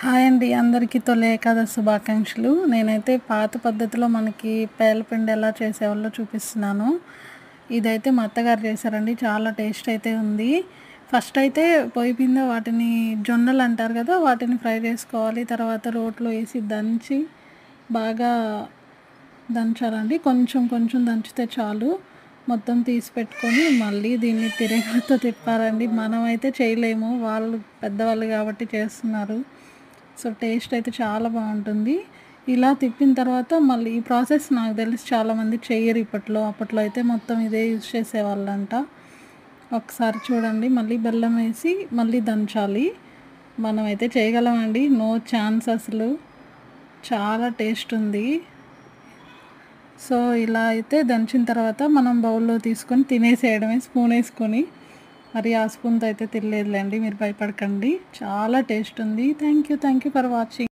Hi అండి, అందరికీ తొలి ఏకాదశి శుభాకాంక్షలు. నేనైతే పాత పద్ధతిలో మనకి పేలపిండి ఎలా చేసేవాళ్ళో చూపిస్తున్నాను. ఇదైతే మా అత్తగారు చేశారండి. చాలా టేస్ట్ అయితే ఉంది. ఫస్ట్ అయితే పొయ్యి మీద వాటిని జొన్నలు అంటారు కదా, వాటిని ఫ్రై చేసుకోవాలి. తర్వాత రోట్లో వేసి దంచి బాగా దంచాలండి. కొంచెం కొంచెం దంచితే చాలు. మొత్తం తీసి పెట్టుకొని మళ్ళీ దీన్ని తిరగతో తిప్పాలండి. మనమైతే చేయలేము, వాళ్ళు పెద్దవాళ్ళు కాబట్టి చేస్తున్నారు. సో టేస్ట్ అయితే చాలా బాగుంటుంది. ఇలా తిప్పిన తర్వాత మళ్ళీ ఈ ప్రాసెస్ నాకు తెలిసి చాలామంది చెయ్యరు ఇప్పట్లో. అప్పట్లో అయితే మొత్తం ఇదే యూజ్ చేసేవాళ్ళంట. ఒకసారి చూడండి, మళ్ళీ బెల్లం వేసి మళ్ళీ దంచాలి. మనమైతే చేయగలమండి, నో ఛాన్స్ అసలు. చాలా టేస్ట్ ఉంది. సో ఇలా అయితే దంచిన తర్వాత మనం బౌల్లో తీసుకొని తినేసేయడమే, స్పూన్ వేసుకొని. మరి ఆ స్పూన్తో అయితే తినలేదులేండి, మీరు భయపడకండి. చాలా టేస్ట్ ఉంది. Thank you for watching.